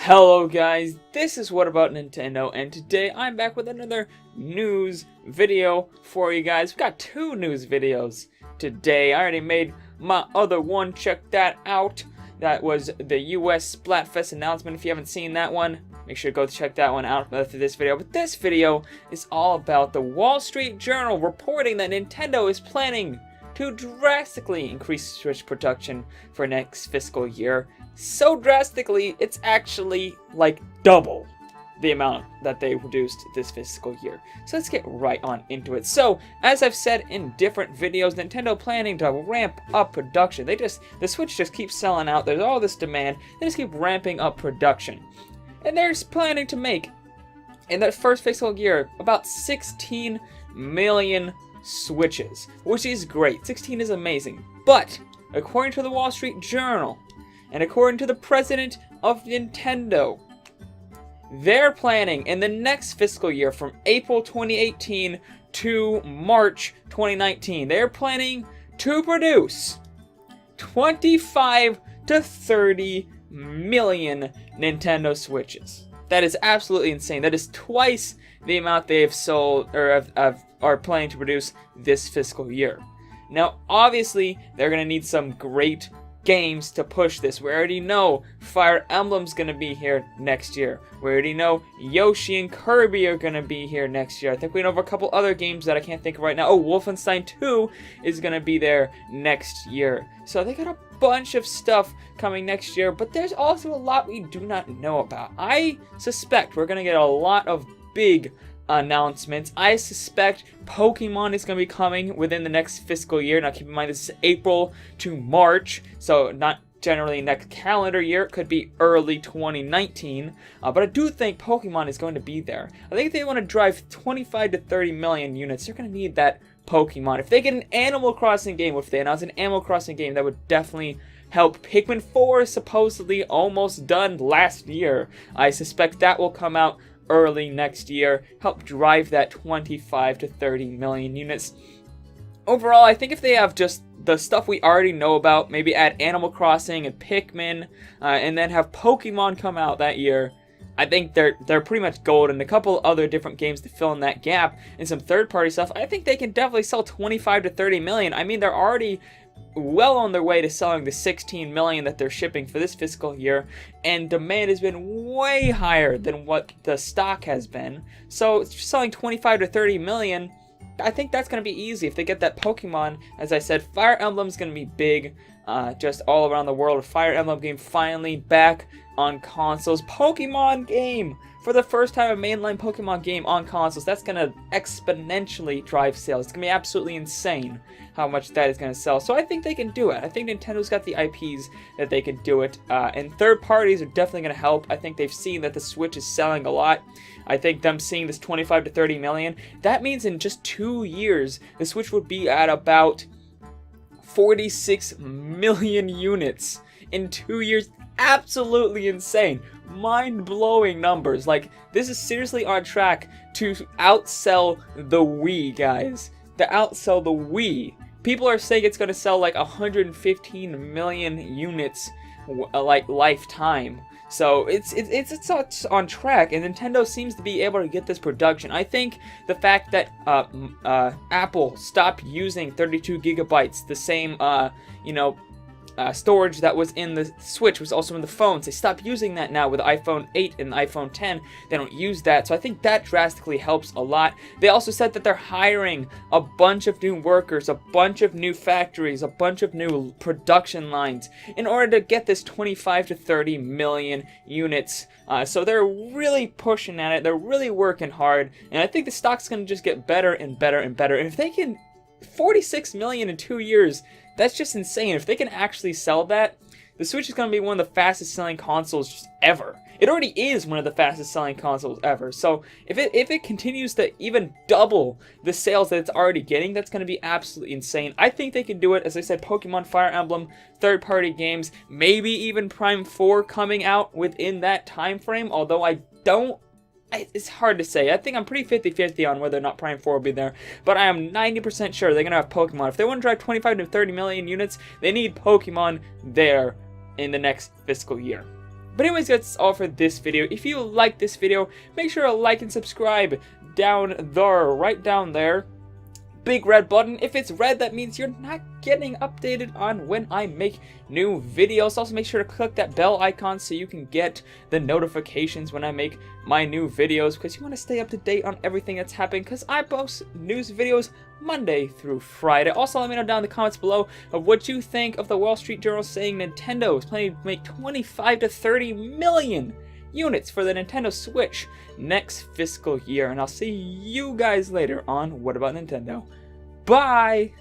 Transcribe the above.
Hello guys, this is What About Nintendo, and today I'm back with another news video for you guys. We've got two news videos today. I already made my other one, check that out. That was the US Splatfest announcement. If you haven't seen that one, make sure to go check that one out after this video. But this video is all about the Wall Street Journal reporting that Nintendo is planning to drastically increase Switch production for next fiscal year. So drastically, it's actually like double the amount that they produced this fiscal year. So let's get right on into it. So, as I've said in different videos, Nintendo planning to ramp up production. The Switch just keeps selling out. There's all this demand. They just keep ramping up production. And they're planning to make, in that first fiscal year, about 16 million Switches, which is great. 16 is amazing. But, according to the Wall Street Journal, and according to the president of Nintendo, they're planning in the next fiscal year from April 2018 to March 2019, they're planning to produce 25 to 30 million Nintendo Switches. That is absolutely insane. That is twice the amount they have sold or are planning to produce this fiscal year. Now, obviously, they're going to need some great games to push this. We already know Fire Emblem's gonna be here next year. We already know Yoshi and Kirby are gonna be here next year. I think we know of a couple other games that I can't think of right now. Oh, Wolfenstein 2 is gonna be there next year. So they got a bunch of stuff coming next year, but there's also a lot we do not know about. I suspect we're gonna get a lot of big announcements. I suspect Pokemon is going to be coming within the next fiscal year. Now keep in mind this is April to March, so not generally next calendar year. It could be early 2019, but I do think Pokemon is going to be there. I think if they want to drive 25 to 30 million units, they're going to need that Pokemon. If they get an Animal Crossing game, if they announce an Animal Crossing game, that would definitely help. Pikmin 4 is supposedly almost done last year. I suspect that will come out early next year, help drive that 25 to 30 million units. Overall, I think if they have just the stuff we already know about, maybe add Animal Crossing and Pikmin, and then have Pokemon come out that year, I think they're pretty much gold, and a couple other different games to fill in that gap, and some third-party stuff. I think they can definitely sell 25 to 30 million. I mean, they're already well on their way to selling the 16 million that they're shipping for this fiscal year, and demand has been way higher than what the stock has been. So selling 25 to 30 million, I think that's going to be easy if they get that Pokemon. As I said, Fire Emblem's going to be big just all around the world. A Fire Emblem game finally back on consoles. Pokemon game! For the first time, a mainline Pokemon game on consoles. That's going to exponentially drive sales. It's going to be absolutely insane how much that is going to sell. So I think they can do it. I think Nintendo's got the IPs that they can do it. And third parties are definitely going to help. I think they've seen that the Switch is selling a lot. I think them seeing this 25 to 30 million, that means in just 2 years, the Switch would be at about 46 million units in 2 years. Absolutely insane. Mind-blowing numbers. Like, this is seriously on track to outsell the Wii, guys. To outsell the Wii. People are saying it's going to sell like 115 million units like lifetime. So it's on track, and Nintendo seems to be able to get this production. I think the fact that Apple stopped using 32 gigabytes, the same storage that was in the Switch was also in the phones. They stopped using that now with the iPhone 8 and the iPhone 10. They don't use that, so I think that drastically helps a lot. They also said that they're hiring a bunch of new workers, a bunch of new factories, a bunch of new production lines in order to get this 25 to 30 million units. So they're really pushing at it. They're really working hard, and I think the stock's going to just get better and better and better. And if they can 46 million in 2 years, that's just insane. If they can actually sell that, the Switch is going to be one of the fastest selling consoles just ever. It already is one of the fastest selling consoles ever. So if it continues to even double the sales that it's already getting, that's going to be absolutely insane. I think they can do it. As I said, Pokemon, Fire Emblem, third-party games, maybe even Prime 4 coming out within that time frame, although I don't it's hard to say. I think I'm pretty 50-50 on whether or not Prime 4 will be there, but I am 90% sure they're going to have Pokemon. If they want to drive 25 to 30 million units, they need Pokemon there in the next fiscal year. But anyways, that's all for this video. If you like this video, make sure to like and subscribe down there, right down there. Big red button. If it's red, that means you're not getting updated on when I make new videos. Also, make sure to click that bell icon so you can get the notifications when I make my new videos, because you want to stay up to date on everything that's happening, because I post news videos Monday through Friday. Also, let me know down in the comments below of what you think of the Wall Street Journal saying Nintendo is planning to make 25 to 30 million units for the Nintendo Switch next fiscal year. And I'll see you guys later on What About Nintendo. Bye!